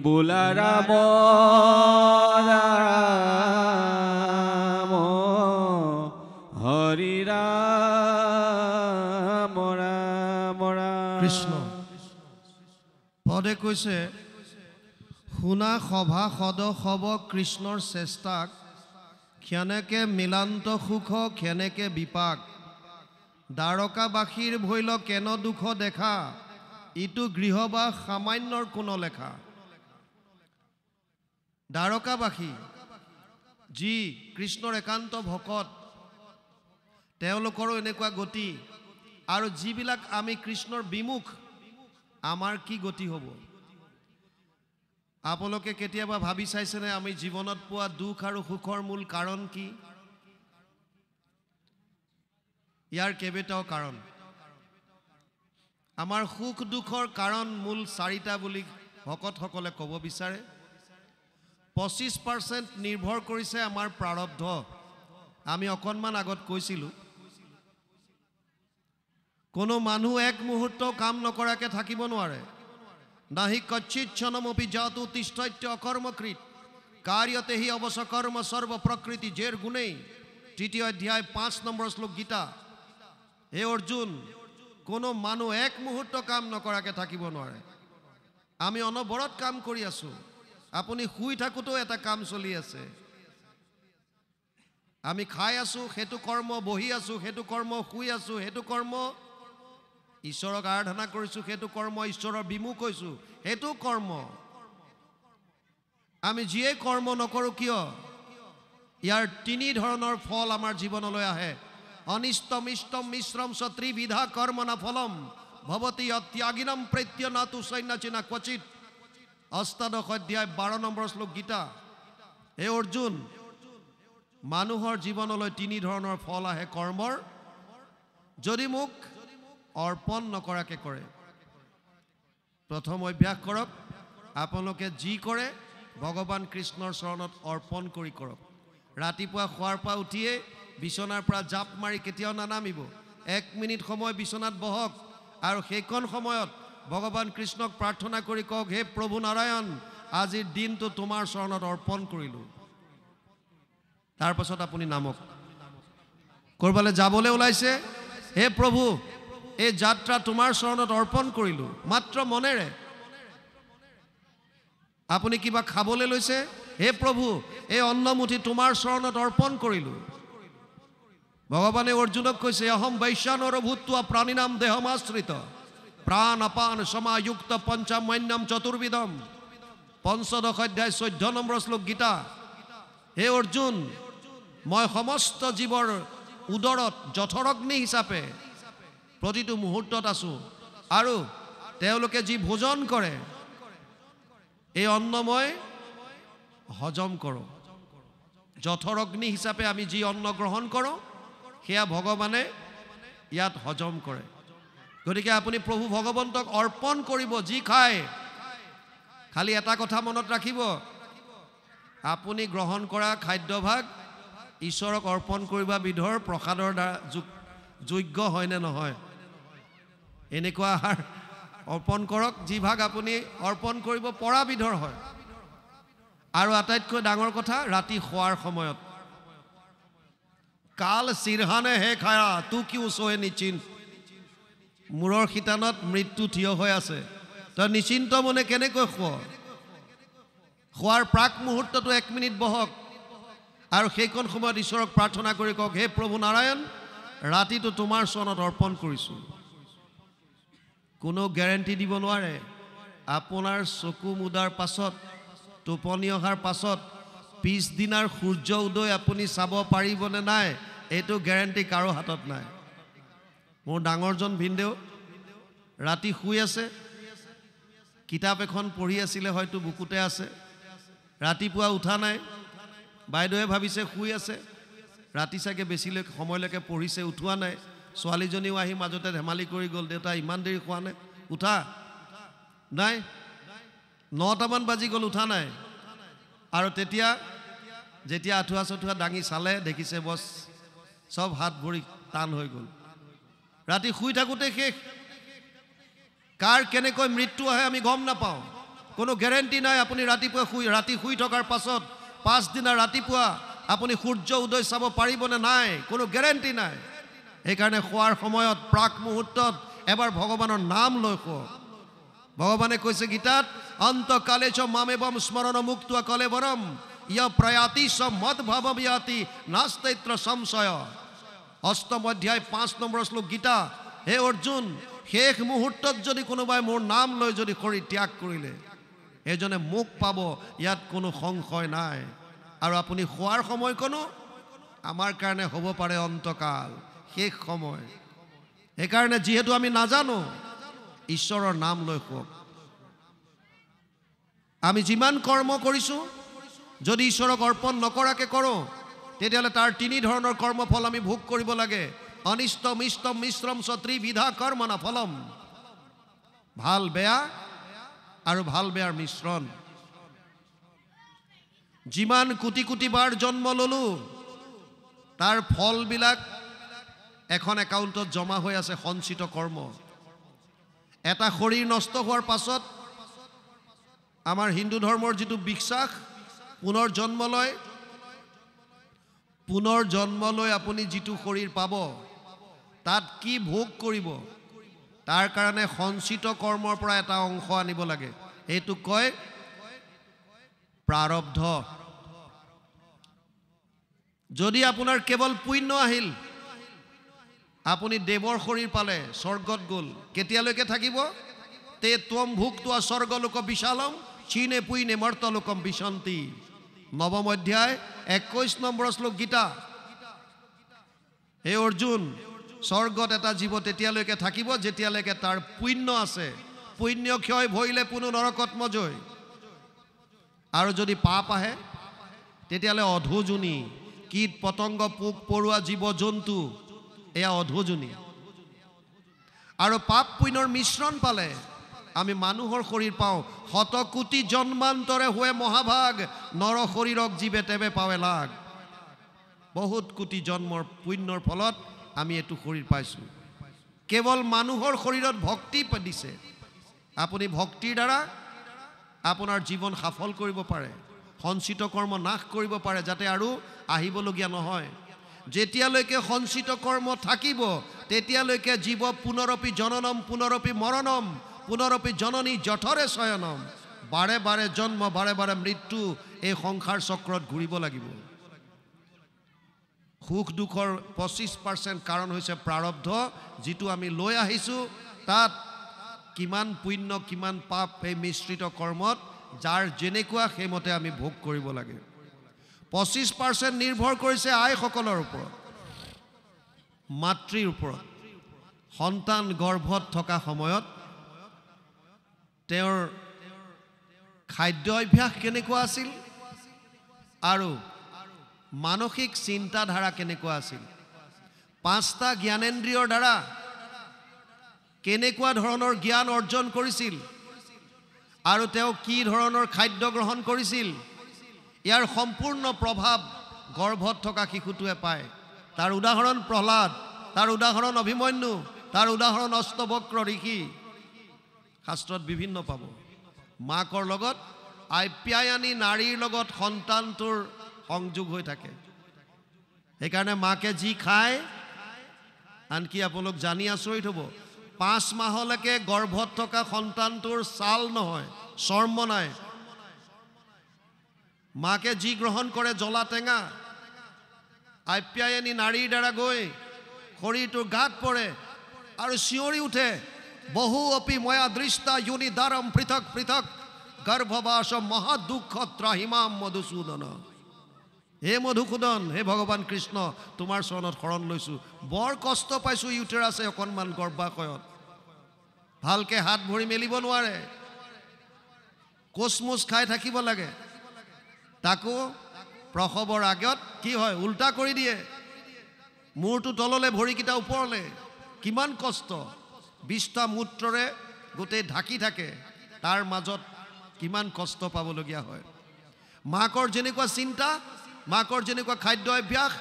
বোলা ৰাম ৰাম হৰি ৰাম ৰাম ৰাম। কৃষ্ণ পদে কৈছে শুনা সভা সদ সব কৃষ্ণৰ চেষ্টাক ক্ষণেকে মিলান্ত সুখ ক্ষণেকে বিপাক দ্বাৰকাবাসীৰ ভৈল কেন দুখ দেখা ইটো গৃহবাস সামান্যৰ কোন লেখা। দ্বাৰকাবাসী যি কৃষ্ণৰ একান্ত ভকত তেওঁলোকৰো এনেকুৱা গতি আৰু যিবিলাক আমি কৃষ্ণৰ বিমুখ আমাৰ কি গতি হ'ব। আপোনালোকে কেতিয়াবা ভাবি চাইছেনে আমি জীৱনত পোৱা দুখ আৰু সুখৰ মূল কাৰণ কি? ইয়াৰ কেইবাটাও কাৰণ। আমাৰ সুখ দুখৰ কাৰণ মূল চাৰিটা বুলি ভকতসকলে ক'ব বিচাৰে। 25% নিৰ্ভৰ কৰিছে আমাৰ প্ৰাৰব্ধ। আমি অকণমান আগত কৈছিলোঁ কোনো মানুহ এক মুহূৰ্ত কাম নকৰাকৈ থাকিব নোৱাৰে। নাহি কচ্ছিৎ ক্ষণমপি জাতু তিষ্ঠত্য অকৰ্মকৃত কাৰ্যতে হি অৱসকৰ্ম সৰ্ব প্ৰকৃতি জেৰ গুণেই। 3য় অধ্যায় 5 নম্বৰ শ্লোক গীতা। হে অৰ্জুন, কোনো মানুহ এক মুহূৰ্ত কাম নকৰাকৈ থাকিব নোৱাৰে। আমি অনবৰত কাম কৰি আছোঁ। আপুনি শুই থাকোঁতেও এটা কাম চলি আছে। আমি খাই আছোঁ সেইটো কৰ্ম, বহি আছোঁ সেইটো কৰ্ম, শুই আছোঁ সেইটো কৰ্ম, ঈশ্বৰক আৰাধনা কৰিছোঁ সেইটো কৰ্ম, ঈশ্বৰৰ বিমুখ হৈছোঁ সেইটো কৰ্ম। আমি যিয়ে কৰ্ম নকৰোঁ কিয় ইয়াৰ তিনি ধৰণৰ ফল আমাৰ জীৱনলৈ আহে। অনিষ্টম ইষ্টম মিশ্ৰম চ ত্ৰিবিধা কৰ্মনা ফলম ভৱতি অত্যাগিনম প্ৰেত্য নাতু সৈন্যচিনা ক্বচিত। 8 অধ্যায় 12 নম্বৰ শ্লোক গীতা। হে অৰ্জুন, মানুহৰ জীৱনলৈ তিনি ধৰণৰ ফল আহে কৰ্মৰ, যদি মোক অৰ্পণ নকৰাকৈ কৰে। প্ৰথম অভ্যাস কৰক, আপোনালোকে যি কৰে ভগৱান কৃষ্ণৰ চৰণত অৰ্পণ কৰি কৰক। ৰাতিপুৱা শোৱাৰ পৰা উঠিয়ে বিচনাৰ পৰা জাপ মাৰি কেতিয়াও নানামিব। 1 মিনিট সময় বিচনাত বহক আৰু সেইকণ সময়ত ভগৱান কৃষ্ণক প্ৰাৰ্থনা কৰি কওক, হে প্ৰভু নাৰায়ণ, আজিৰ দিনটো তোমাৰ চৰণত অৰ্পণ কৰিলোঁ। তাৰপাছত আপুনি নামক। ক'ৰবালৈ যাবলৈ ওলাইছে, হে প্ৰভু এই যাত্ৰা তোমাৰ চৰণত অৰ্পণ কৰিলোঁ, মাত্ৰ মনেৰে। আপুনি কিবা খাবলৈ লৈছে, হে প্ৰভু এই অন্নমুঠি তোমাৰ চৰণত অৰ্পণ কৰিলোঁ। ভগৱানে অৰ্জুনক কৈছে, অহম বৈশ্যানৰ ভূত্বা প্ৰাণীনাম দেহমাশ্ৰিত প্ৰাণ অপান সমাযুক্ত পঞ্চমন্যম চতুৰ্বিধম। 15 অধ্যায় 14 নম্বৰ শ্লোক গীতা। হে অৰ্জুন, মই সমস্ত জীৱৰ উদৰত জঠৰগ্নি হিচাপে প্ৰতিটো মুহূৰ্তত আছোঁ আৰু তেওঁলোকে যি ভোজন কৰে এই অন্ন মই হজম কৰোঁ। জঠৰগ্নি হিচাপে আমি যি অন্ন গ্ৰহণ কৰোঁ সেয়া ভগৱানে ইয়াত হজম কৰে। গতিকে আপুনি প্ৰভু ভগৱন্তক অৰ্পণ কৰিব যি খায়। খালি এটা কথা মনত ৰাখিব, আপুনি গ্ৰহণ কৰা খাদ্যভাগ ঈশ্বৰক অৰ্পণ কৰিব বিধৰ প্ৰসাদৰ দ্বাৰা যোগ্য হয়নে নহয়। এনেকুৱা আহাৰ অৰ্পণ কৰক যি ভাগ আপুনি অৰ্পণ কৰিব পৰা বিধৰ হয়। আৰু আটাইতকৈ ডাঙৰ কথা, ৰাতি শোৱাৰ সময়ত কাল চিৰহানে হে খায়া তু কিউ সোহে নিশ্চিন্ত। মূৰৰ শিতানত মৃত্যু থিয় হৈ আছে, তই নিশ্চিন্ত মনে কেনেকৈ শোৱাৰ প্ৰাক মুহূৰ্তটো 1 মিনিট বহক আৰু সেইকণ সময়ত ঈশ্বৰক প্ৰাৰ্থনা কৰি কওক, হে প্ৰভু নাৰায়ণ, ৰাতিটো তোমাৰ চৰণত অৰ্পণ কৰিছোঁ। কোনো গেৰেণ্টি দিব নোৱাৰে আপোনাৰ চকু মুদাৰ পাছত, টোপনি অহাৰ পাছত পিছদিনাৰ সূৰ্য উদয় আপুনি চাব পাৰিবনে নাই, এইটো গেৰেণ্টি কাৰো হাতত নাই। মোৰ ডাঙৰজন ভিনদেউ ৰাতি শুই আছে, কিতাপ এখন পঢ়ি আছিলে, হয়তো বুকুতে আছে। ৰাতিপুৱা উঠা নাই। বাইদেৱে ভাবিছে শুই আছে, ৰাতি চাগে বেছিলৈ সময়লৈকে পঢ়িছে, উঠোৱা নাই। ছোৱালীজনীও আহি মাজতে ধেমালি কৰি গ'ল, দেউতা ইমান দেৰি খোৱা নাই, উঠা নাই। 9টামান বাজি গ'ল, উঠা নাই। আৰু যেতিয়া আঁঠুৱা চঠুৱা দাঙি চালে, দেখিছে বছ চব হাত ভৰি টান হৈ গ'ল। ৰাতি শুই থাকোঁতে শেষ। কাৰ কেনেকৈ মৃত্যু আহে আমি গম নাপাওঁ। কোনো গ্যাৰেণ্টি নাই আপুনি ৰাতি শুই থকাৰ পাছত পাছদিনা ৰাতিপুৱা আপুনি সূৰ্য উদয় চাব পাৰিবনে নাই, কোনো গ্যাৰেণ্টি নাই। সেইকাৰণে খোৱাৰ সময়ত প্ৰাক মুহূৰ্তত এবাৰ ভগৱানৰ নাম লৈ শুৱক। ভগৱানে কৈছে গীতাত, অন্তকালে চ মামেবম স্মৰণ মুক্তা কলেবৰম ইয় প্ৰয়াতি চ মদভাৱম ইয়াতি নাস্তৈত্ৰ সংশয়। অষ্টম অধ্যায় 5 নম্বৰ শ্লোক গীতা। হে অৰ্জুন, শেষ মুহূৰ্তত যদি কোনোবাই মোৰ নাম লৈ যদি শৰীৰ ত্যাগ কৰিলে এজনে মোক পাব, ইয়াত কোনো সংশয় নাই। আৰু আপুনি খোৱাৰ সময়কণো আমাৰ কাৰণে হ'ব পাৰে অন্তকাল, শেষ সময়। সেইকাৰণে যিহেতু আমি নাজানো, ঈশ্বৰৰ নাম লৈ শুৱক। আমি যিমান কৰ্ম কৰিছোঁ যদি ঈশ্বৰক অৰ্পণ নকৰাকৈ কৰোঁ, তেতিয়াহ'লে তাৰ 3 ধৰণৰ কৰ্মফল আমি ভোগ কৰিব লাগে। অনিষ্টম ইষ্টম মিশ্ৰম চ ত্ৰিবিধা কৰ্মনা ফলম। ভাল বেয়া আৰু ভাল বেয়াৰ মিশ্ৰণ। যিমান কোটি কোটি বাৰ জন্ম ল'লোঁ, তাৰ ফলবিলাক এখন একাউণ্টত জমা হৈ আছে, সঞ্চিত কৰ্ম। এটা শৰীৰ নষ্ট হোৱাৰ পাছত আমাৰ হিন্দু ধৰ্মৰ যিটো বিশ্বাস, পুনৰ জন্ম লৈ আপুনি যিটো শৰীৰ পাব, তাত কি ভোগ কৰিব, তাৰ কাৰণে সঞ্চিত কৰ্মৰ পৰা এটা অংশ আনিব লাগে। এইটো কয় প্ৰাৰব্ধ। যদি আপোনাৰ কেৱল পুণ্য আহিল, আপুনি দেৱৰ শৰীৰ পালে, স্বৰ্গত গ'ল, কেতিয়ালৈকে থাকিব? তে ত্বম ভুক্ত্বা স্বৰ্গলোক বিশালম চীনে পুইনে মৰ্তলোকম বিশন্তি। 9ম অধ্যায় 21 নম্বৰ শ্লোক গীতা। হে অৰ্জুন, স্বৰ্গত এটা জীৱ তেতিয়ালৈকে থাকিব যেতিয়ালৈকে তাৰ পুণ্য আছে। পুণ্য ক্ষয় ভৰিলে পুনৰ নৰকত মজয়। আৰু যদি পাপ আহে তেতিয়াহ'লে অধোজনী, কীট পতংগ পোক পৰুৱা জীৱ জন্তু, এয়া অধোজনী। আৰু পাপ পুণ্যৰ মিশ্ৰণ পালে আমি মানুহৰ শৰীৰ পাওঁ। 100 কোটি জন্মান্তৰে হোৱে মহাভাগ, নৰ শৰীৰক জীৱে তেবে পাৱে লাগ। বহুত কোটি জন্মৰ পুণ্যৰ ফলত আমি এইটো শৰীৰ পাইছোঁ। কেৱল মানুহৰ শৰীৰত ভক্তি দিছে। আপুনি ভক্তিৰ দ্বাৰা আপোনাৰ জীৱন সফল কৰিব পাৰে, সঞ্চিত কৰ্ম নাশ কৰিব পাৰে, যাতে আৰু আহিবলগীয়া নহয়। যেতিয়ালৈকে সঞ্চিত কৰ্ম থাকিব তেতিয়ালৈকে জীৱ পুনৰপি জননম পুনৰপি মৰণম পুনৰপি জননী জঠৰে শয়নম। বাৰে বাৰে জন্ম, বাৰে বাৰে মৃত্যু, এই সংসাৰ চক্ৰত ঘূৰিব লাগিব। সুখ দুখৰ 25% কাৰণ হৈছে প্ৰাৰব্ধ, যিটো আমি লৈ আহিছোঁ। তাত কিমান পুণ্য কিমান পাপ, এই মিশ্ৰিত কৰ্মত যাৰ যেনেকুৱা সেইমতে আমি ভোগ কৰিব লাগে। 25% নিৰ্ভৰ কৰিছে আইসকলৰ ওপৰত, মাতৃৰ ওপৰত। সন্তান গৰ্ভত থকা সময়ত তেওঁৰ খাদ্য অভ্যাস কেনেকুৱা আছিল আৰু মানসিক চিন্তাধাৰা কেনেকুৱা আছিল, 5টা জ্ঞানেন্দ্ৰিয়ৰ দ্বাৰা কেনেকুৱা ধৰণৰ জ্ঞান অৰ্জন কৰিছিল আৰু তেওঁ কি ধৰণৰ খাদ্য গ্ৰহণ কৰিছিল, ইয়াৰ সম্পূৰ্ণ প্ৰভাৱ গৰ্ভত থকা শিশুটোৱে পায়। তাৰ উদাহৰণ প্ৰহ্লাদ, তাৰ উদাহৰণ অভিমন্যু, তাৰ উদাহৰণ অষ্টবক্ৰ ঋষি। শাস্ত্ৰত বিভিন্ন পাব। মাকৰ লগত আপ্যায়নী নাৰীৰ লগত সন্তানটোৰ সংযোগ হৈ থাকে। সেইকাৰণে মাকে যি খায়, আনকি আপোনালোক জানি আচৰিত হ'ব, 5 মাহলৈকে গৰ্ভত থকা সন্তানটোৰ ছাল নহয়, চৰ্ম নাই। মাকে যি গ্ৰহণ কৰে জ্বলা টেঙা, আপ্যায়নী নাৰীৰ দ্বাৰা গৈ শৰীৰটোৰ গাত পৰে আৰু চিঞৰি উঠে, বহু অপি ময়া দৃষ্টা যোনি দ্বাৰম পৃথক পৃথক গৰ্ভবাস মহাদুঃখ ত্ৰাহিমাম মধুসূদন। হে মধুসূদন, হে ভগৱান কৃষ্ণ, তোমাৰ চৰণত শৰণ লৈছোঁ। বৰ কষ্ট পাইছোঁ ইউটেৰাছে অকণমান গৰ্ভাশয়ত, ভালকৈ হাত ভৰি মেলিব নোৱাৰে, কোচমোচ খাই থাকিব লাগে। তাকো প্ৰসৱৰ আগত কি হয়, উল্টা কৰি দিয়ে, মূৰটো তললৈ ভৰিকেইটা ওপৰলৈ। কিমান কষ্ট, 20টা মূত্ৰৰে গোটেই ঢাকি থাকে, তাৰ মাজত কিমান কষ্ট পাবলগীয়া হয়। মাকৰ যেনেকুৱা চিন্তা, মাকৰ যেনেকুৱা খাদ্য অভ্যাস,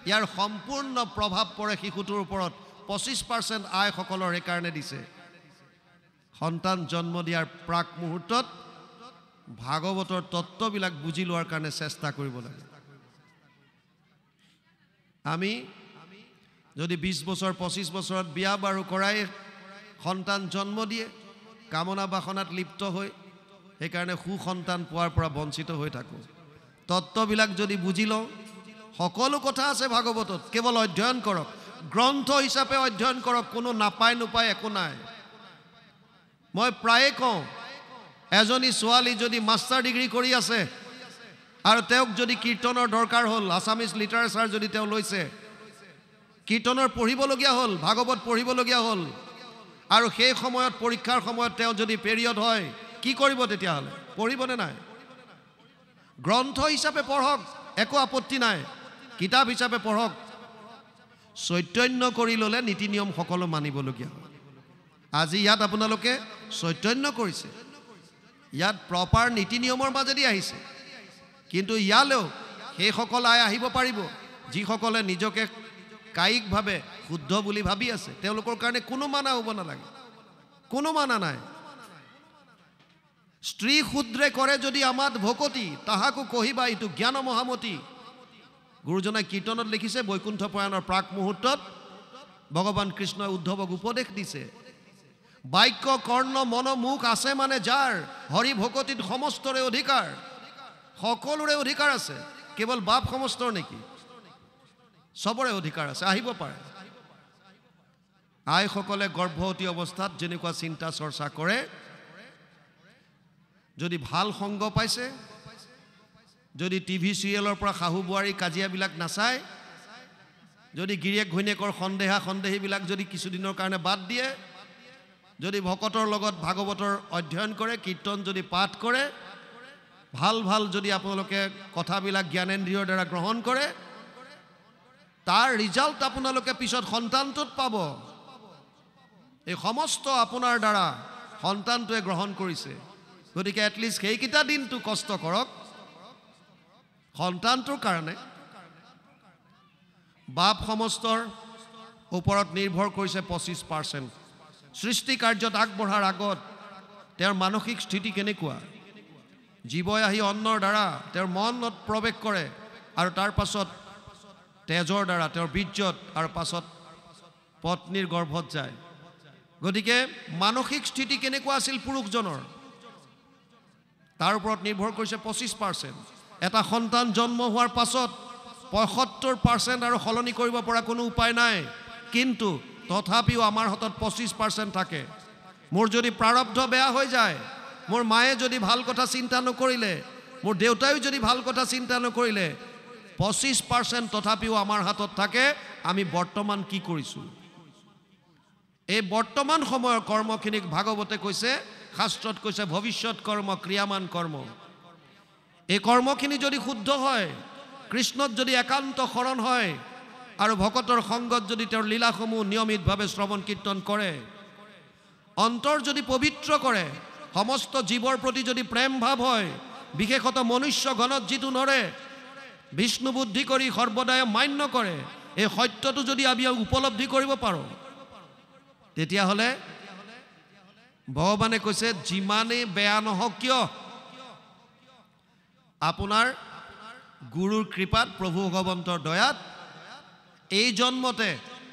ইয়াৰ সম্পূৰ্ণ প্ৰভাৱ পৰে শিশুটোৰ ওপৰত। 25% আইসকলৰ এইকাৰণে দিছে, সন্তান জন্ম দিয়াৰ প্ৰাক মুহূৰ্তত ভাগৱতৰ তত্ত্ববিলাক বুজি লোৱাৰ কাৰণে চেষ্টা কৰিব লাগে। আমি যদি 20 বছৰ 25 বছৰত বিয়া বাৰু কৰাই সন্তান জন্ম দিয়ে, কামনা বাসনাত লিপ্ত হৈ সেইকাৰণে সুসন্তান পোৱাৰ পৰা বঞ্চিত হৈ থাকোঁ। তত্ত্ববিলাক যদি বুজি লওঁ, সকলো কথা আছে ভাগৱতত, কেৱল অধ্যয়ন কৰক, গ্ৰন্থ হিচাপে অধ্যয়ন কৰক, কোনো নাপায় নোপায় একো নাই। মই প্ৰায়ে কওঁ, এজনী ছোৱালী যদি মাষ্টাৰ ডিগ্ৰী কৰি আছে আৰু তেওঁক যদি কীৰ্তনৰ দৰকাৰ হ'ল, আছামিজ লিটাৰেচাৰ যদি তেওঁ লৈছে, কীৰ্তনৰ পঢ়িবলগীয়া হ'ল, ভাগৱত পঢ়িবলগীয়া হ'ল, আৰু সেই সময়ত পৰীক্ষাৰ সময়ত তেওঁ যদি পেৰিয়ড হয়, কি কৰিব তেতিয়াহ'লে? পঢ়িবনে নাই? গ্ৰন্থ হিচাপে পঢ়ক, একো আপত্তি নাই, কিতাপ হিচাপে পঢ়ক। চৈতন্য কৰি ল'লে নীতি নিয়ম সকলো মানিবলগীয়া হয়। আজি ইয়াত আপোনালোকে চৈতন্য কৰিছে, ইয়াত প্ৰপাৰ নীতি নিয়মৰ মাজেদি আহিছে, কিন্তু ইয়ালৈও সেইসকল আহিব পাৰিব যিসকলে নিজকে কায়িকভাৱে শুদ্ধ বুলি ভাবি আছে। তেওঁলোকৰ কাৰণে কোনো মানা হ'ব নালাগে, কোনো মানা নাই। স্ত্ৰী শূদ্ৰে কৰে যদি আমাত ভকতি, তাহাকো কহিবা ইটো জ্ঞান মহামতি। গুৰুজনাই কীৰ্তনত লিখিছে, বৈকুণ্ঠ প্ৰয়াণৰ প্ৰাক মুহূৰ্তত ভগৱান কৃষ্ণই উদ্ধৱক উপদেশ দিছে, বাক্য কৰ্ণ মন মুখ আছে মানে যাৰ, হৰি ভকতিত সমস্তৰে অধিকাৰ। সকলোৰে অধিকাৰ আছে, কেৱল বাপ সমস্তৰ নেকি? চবৰে অধিকাৰ আছে, আহিব পাৰে। আইসকলে গৰ্ভৱতী অৱস্থাত যেনেকুৱা চিন্তা চৰ্চা কৰে, যদি ভাল সংগ পাইছে, যদি টিভি চিৰিয়েলৰ পৰা শাহু বোৱাৰী কাজিয়াবিলাক নাচায়, যদি গিৰিয়েক ঘৈণীয়েকৰ সন্দেহা সন্দেহীবিলাক যদি কিছুদিনৰ কাৰণে বাদ দিয়ে, যদি ভকতৰ লগত ভাগৱতৰ অধ্যয়ন কৰে, কীৰ্তন যদি পাঠ কৰে, ভাল ভাল যদি আপোনালোকে কথাবিলাক জ্ঞানেন্দ্ৰিয়ৰ দ্বাৰা গ্ৰহণ কৰে, তাৰ ৰিজাল্ট আপোনালোকে পিছত সন্তানটোত পাব। এই সমস্ত আপোনাৰ দ্বাৰা সন্তানটোৱে গ্ৰহণ কৰিছে, গতিকে এটলিষ্ট সেইকেইটা দিনটো কষ্ট কৰক সন্তানটোৰ কাৰণে। বাপ সমস্তৰ ওপৰত নিৰ্ভৰ কৰিছে 25%। সৃষ্টি কাৰ্যত আগবঢ়াৰ আগত তেওঁৰ মানসিক স্থিতি কেনেকুৱা? জীৱই আহি অন্নৰ দ্বাৰা তেওঁৰ মনত প্ৰৱেশ কৰে, আৰু তাৰ পাছত তেজৰ দ্বাৰা তেওঁৰ বীৰ্যত, আৰু পাছত পত্নীৰ গৰ্ভত যায়। গতিকে মানসিক স্থিতি কেনেকুৱা আছিল পুৰুষজনৰ, তাৰ ওপৰত নিৰ্ভৰ কৰিছে 25%। এটা সন্তান জন্ম হোৱাৰ পাছত 75% আৰু সলনি কৰিব পৰা কোনো উপায় নাই, কিন্তু তথাপিও আমাৰ হাতত 25% থাকে। মোৰ যদি প্ৰাৰব্ধ বেয়া হৈ যায়, মোৰ মায়ে যদি ভাল কথা চিন্তা নকৰিলে, মোৰ দেউতায়ো যদি ভাল কথা চিন্তা নকৰিলে, 25% তথাপিও আমাৰ হাতত থাকে। আমি বৰ্তমান কি কৰিছোঁ, এই বৰ্তমান সময়ৰ কৰ্মখিনিক ভাগৱতে কৈছে, শাস্ত্ৰত কৈছে ভৱিষ্যৎ কৰ্ম, ক্ৰিয়ামান কৰ্ম। এই কৰ্মখিনি যদি শুদ্ধ হয়, কৃষ্ণত যদি একান্ত শৰণ হয়, আৰু ভকতৰ সংগত যদি তেওঁৰ লীলাসমূহ নিয়মিতভাৱে শ্ৰৱণ কীৰ্তন কৰে, অন্তৰ যদি পবিত্ৰ কৰে, সমস্ত জীৱৰ প্ৰতি যদি প্ৰেম ভাৱ হয়, বিশেষত মনুষ্য গণত যিটো নৰে, বিষ্ণু বুদ্ধি কৰি সৰ্বদাই মান্য কৰে, এই সত্যটো যদি আমি উপলব্ধি কৰিব পাৰোঁ, তেতিয়াহ'লে ভগৱানে কৈছে যিমানেই বেয়া নহওক কিয়, আপোনাৰ গুৰুৰ কৃপাত, প্ৰভু ভগৱন্তৰ দয়াত এই জন্মতে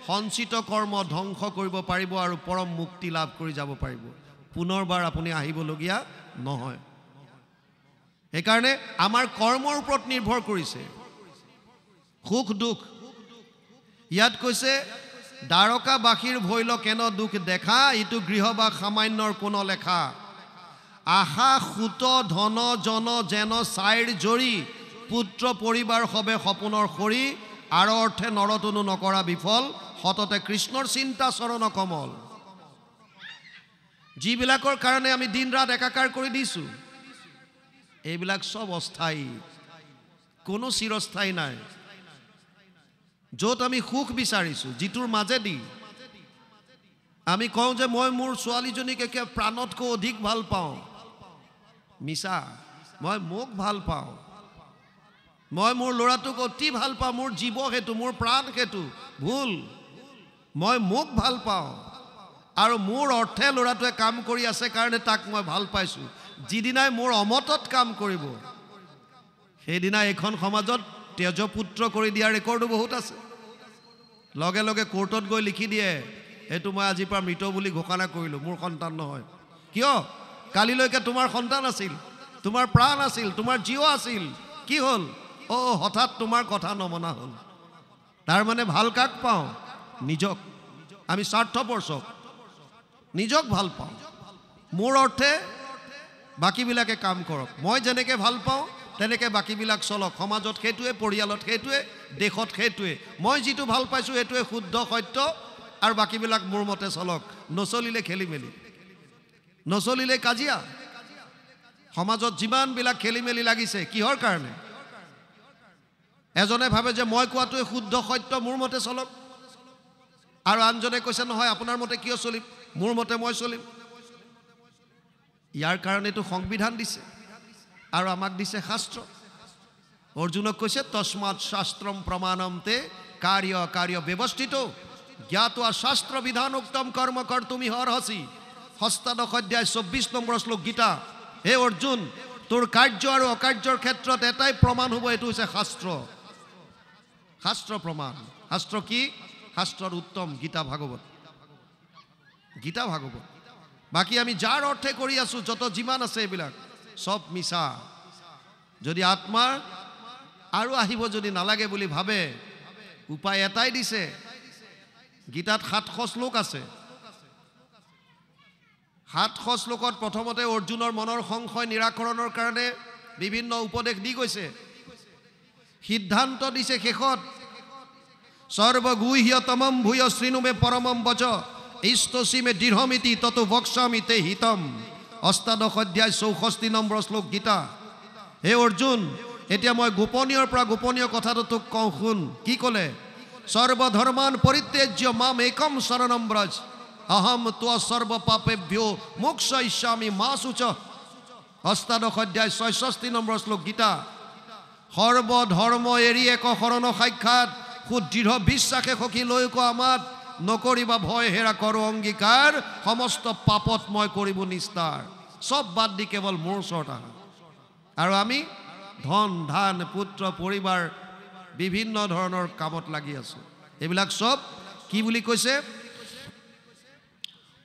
সঞ্চিত কৰ্ম ধ্বংস কৰিব পাৰিব আৰু পৰম মুক্তি লাভ কৰি যাব পাৰিব। পুনৰবাৰ আপুনি আহিবলগীয়া নহয়। সেইকাৰণে আমাৰ কৰ্মৰ ওপৰত নিৰ্ভৰ কৰিছে সুখ দুখ। ইয়াত কৈছে দ্বাৰকাবাসীৰ ভৈল কেন দুখ দেখা, ইটো গৃহবাস সামান্যৰ কোনো লেখা। আশা সুত ধন জন যেন চাইৰ জৰি, পুত্ৰ পৰিবাৰ সবে সপোনৰ খৰি, আৰু অৰ্থে নৰতনো নকৰা বিফল, সততে কৃষ্ণৰ চিন্তা চৰণ কমল। যিবিলাকৰ কাৰণে আমি দিন ৰাত একাকাৰ কৰি দিছোঁ, এইবিলাক সব অস্থায়ী, কোনো চিৰস্থায়ী নাই। য'ত আমি সুখ বিচাৰিছোঁ, যিটোৰ মাজেদি আমি কওঁ যে মই মোৰ ছোৱালীজনীক একে প্ৰাণতকৈ অধিক ভাল পাওঁ, মিছা। মই মোক ভাল পাওঁ, মই মোৰ ল'ৰাটোক অতি ভাল পাওঁ, মোৰ জীৱ সেইটো, মোৰ প্ৰাণ সেইটো, ভুল। মই মোক ভাল পাওঁ, আৰু মোৰ অৰ্থে ল'ৰাটোৱে কাম কৰি আছে কাৰণে তাক মই ভাল পাইছোঁ। যিদিনাই মোৰ অমতত কাম কৰিব সেইদিনা এখন সমাজত তেজপুত্ৰ কৰি দিয়া ৰেকৰ্ডো বহুত আছে লগে লগে কোৰ্টত গৈ লিখি দিয়ে এইটো মই আজিৰ পৰা মৃত বুলি ঘোষণা কৰিলোঁ মোৰ সন্তান নহয় কিয় কালিলৈকে তোমাৰ সন্তান আছিল তোমাৰ প্ৰাণ আছিল তোমাৰ জীৱ আছিল কি হ'ল হঠাৎ তোমাৰ কথা নমনা হ'ল তাৰ মানে ভাল কাক পাওঁ নিজক আমি স্বাৰ্থপৰ চব নিজক ভাল পাওঁ মোৰ অৰ্থে বাকীবিলাকে কাম কৰক মই যেনেকে ভাল পাওঁ তেনেকে বাকীবিলাক চলক সমাজত সেইটোৱে পৰিয়ালত সেইটোৱে দেশত সেইটোৱে মই যিটো ভাল পাইছোঁ সেইটোৱে শুদ্ধ সত্য আৰু বাকীবিলাক মোৰ মতে চলক নচলিলে খেলি মেলি নচলিলে কাজিয়া সমাজত যিমানবিলাক খেলি মেলি লাগিছে কিহৰ কাৰণে এজনে ভাবে যে মই কোৱাটোৱে শুদ্ধ সত্য মোৰ মতে চলক আৰু আনজনে কৈছে নহয় আপোনাৰ মতে কিয় চলিম মোৰ মতে মই চলিম ইয়াৰ কাৰণেতো সংবিধান দিছে আৰু আমাক দিছে শাস্ত্ৰ অৰ্জুনক কৈছে তস্মাৎ শাস্ত্ৰম প্ৰমাণমতে কাৰ্য ব্যৱস্থিত জ্ঞাত্বা শাস্ত্ৰ বিধান উক্তম কৰ্ম কৰ্তুমি অৰ্হসি ষষ্ঠাদশ অধ্যায় 24 নম্বৰ শ্লোক গীতা হে অৰ্জুন তোৰ কাৰ্য আৰু অকাৰ্যৰ ক্ষেত্ৰত এটাই প্ৰমাণ হ'ব এইটো হৈছে শাস্ত্ৰ প্ৰমাণ শাস্ত্ৰ কি শাস্ত্ৰৰ উত্তম গীতা ভাগৱত বাকী আমি যাৰ অৰ্থে কৰি আছোঁ যত যিমান আছে এইবিলাক সব মিছা যদি আত্মাৰ আৰু আহিব যদি নালাগে বুলি ভাবে উপায় এটাই দিছে গীতাত 700 শ্লোক আছে 700 শ্লোকত প্ৰথমতে অৰ্জুনৰ মনৰ সংশয় নিৰাকৰণৰ কাৰণে বিভিন্ন উপদেশ দি গৈছে সিদ্ধান্ত দিছে শেষত সৰ্বগুহ্যতমম ভূয় শৃণুমে পৰমম বচ ইষ্টসীমে দৃঢ়মিতি ততো বক্সামি তে হিতম অষ্টাদশ অধ্যায় 64 নম্বৰ শ্লোক গীতা হে অৰ্জুন এতিয়া মই গোপনীয়ৰ পৰা গোপনীয় কথাটো তোক কওঁ শুন কি ক'লে সৰ্বধৰ্মান পৰিত্যাজ্য মাম একম শৰণম ব্ৰজ অহম ত্ব সৰ্ব পাপেভ্যো মোক্ষয়িষ্যামি মা শুচ অষ্টাদশ অধ্যায় 66 নম্বৰ শ্লোক গীতা সৰ্বধৰ্ম এৰি এক শৰণ সাক্ষাৎ সুদৃঢ় বিশ্বাসে সখী লৈ কোৱা আমাত নকৰিবা ভয় হেৰা কৰো অংগীকাৰ সমস্ত পাপত মই কৰিব নিস্তাৰ সব বাদ দি কেৱল মোৰ ওচৰত আহা আৰু আমি ধন ধান পুত্ৰ পৰিবাৰ বিভিন্ন ধৰণৰ কামত লাগি আছো এইবিলাক সব কি বুলি কৈছে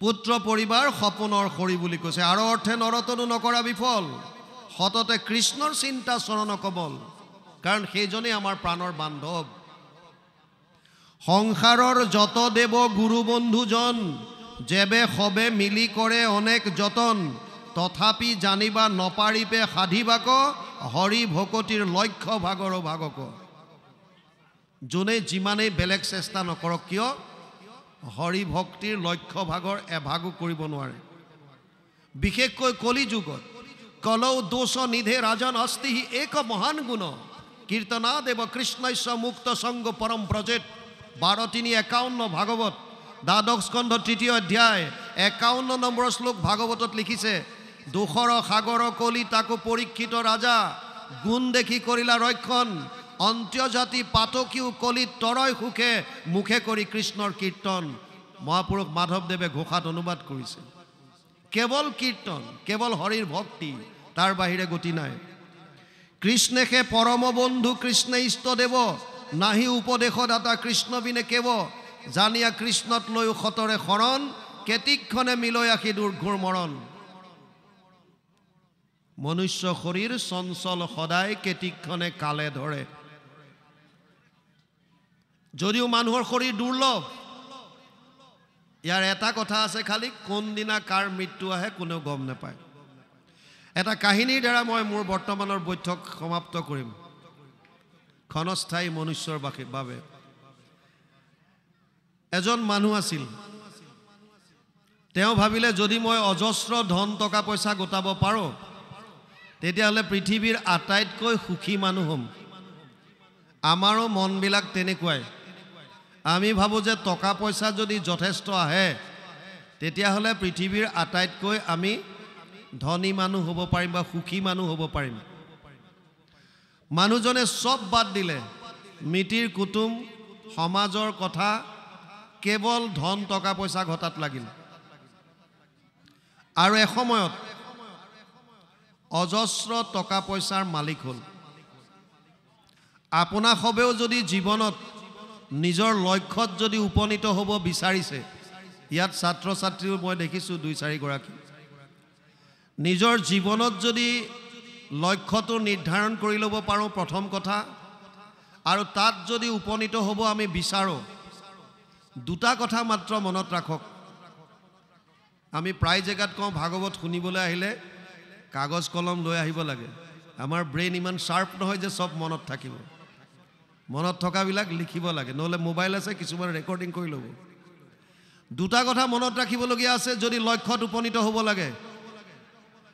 পুত্ৰ পৰিবাৰ সপোনৰ খৰি বুলি কৈছে আৰু অৰ্থে নৰতনো নকৰা বিফল সততে কৃষ্ণৰ চিন্তা চৰণ কমল কাৰণ সেইজনেই আমাৰ প্ৰাণৰ বান্ধৱ সংসাৰৰ যত দেৱ গুৰু বন্ধুজন যেবে সবে মিলি কৰে অনেক যতন তথাপি জানিবা নপাৰিবে সাধিবাক হৰি ভকতিৰ লক্ষ্য ভাগৰ ভাগক যোনে যিমানেই বেলেগ চেষ্টা নকৰক কিয় হৰি ভক্তিৰ লক্ষ্য ভাগৰ এভাগো কৰিব নোৱাৰে বিশেষকৈ কলি যুগত কলৌ দোষ নিধে ৰাজন অস্তি এক মহান গুণ কীৰ্তনা দেৱ কৃষ্ণস্য মুক্ত সংগ পৰম ব্ৰজেত 12:51 ভাগৱত দ্বাদশ স্কন্ধ 3 অধ্যায় 51 নম্বৰ শ্লোক ভাগৱতত লিখিছে দুখৰ সাগৰ কলি তাকো পৰীক্ষিত ৰাজা গুণ দেখি কৰিলা ৰক্ষণ অন্ত্যজাতি পাতকীও কলিত তৰয় সুখে মুখে কৰি কৃষ্ণৰ কীৰ্তন মহাপুৰুষ মাধৱদেৱে ঘোষাত অনুবাদ কৰিছে কেৱল কীৰ্তন কেৱল হৰিৰ ভক্তি তাৰ বাহিৰে গতি নাই কৃষ্ণেকে পৰম বন্ধু কৃষ্ণ ইষ্টদেৱ নাহি উপদেশদাতা কৃষ্ণ বিনে কেৱ জানিয়া কৃষ্ণত লৈ খতৰে শৰণ কেতিক্ষণে মিলৈ আখি দুৰ্ঘোৰ মৰণ মনুষ্য শৰীৰ চঞ্চল সদায় কেতিক্ষণে কালে ধৰে যদিও মানুহৰ শৰীৰ দুৰ্লভ ইয়াৰ এটা কথা আছে খালি কোন দিনা কাৰ মৃত্যু আহে কোনেও গম নাপায় এটা কাহিনীৰ দ্বাৰা মই মোৰ বৰ্তমানৰ বৈঠক সমাপ্ত কৰিম ক্ষণস্থায়ী মনুষ্যৰ বাবে এজন মানুহ আছিল তেওঁ ভাবিলে যদি মই অজস্ৰ ধন টকা পইচা গোটাব পাৰো তেতিয়াহ'লে পৃথিৱীৰ আটাইতকৈ সুখী মানুহ হ'ম আমাৰো মনবিলাক তেনেকুৱাই আমি ভাবো যে টকা পইচা যদি যথেষ্ট আহে তেতিয়াহ'লে পৃথিৱীৰ আটাইতকৈ আমি ধনী মানুহ হ'ব পাৰিম বা সুখী মানুহ হ'ব পাৰিম মানুহজনে সব বাদ দিলে মিতিৰ কুটুম সমাজৰ কথা কেৱল ধন টকা পইচা ঘটাত লাগিল আৰু এসময়ত অজস্ৰ টকা পইচাৰ মালিক হ'ল আপোনা সবেও যদি জীৱনত নিজৰ লক্ষ্যত যদি উপনীত হ'ব বিচাৰিছে ইয়াত ছাত্ৰ ছাত্ৰীও মই দেখিছোঁ 2-4 গৰাকী নিজৰ জীৱনত যদি লক্ষ্যটো নিৰ্ধাৰণ কৰি ল'ব পাৰোঁ প্ৰথম কথা আৰু তাত যদি উপনীত হ'ব আমি বিচাৰো দুটা কথা মাত্ৰ মনত ৰাখক আমি প্ৰায় জেগাত কওঁ ভাগৱত শুনিবলৈ আহিলে কাগজ কলম লৈ আহিব লাগে আমাৰ ব্ৰেইন ইমান শাৰ্প নহয় যে সব মনত থাকিব মনত থকাবিলাক লিখিব লাগে নহলে মোবাইল আছে কিছুমান ৰেকৰ্ডিং কৰি ল'ব দুটা কথা মনত ৰাখিবলগীয়া আছে যদি লক্ষ্যত উপনীত হ'ব লাগে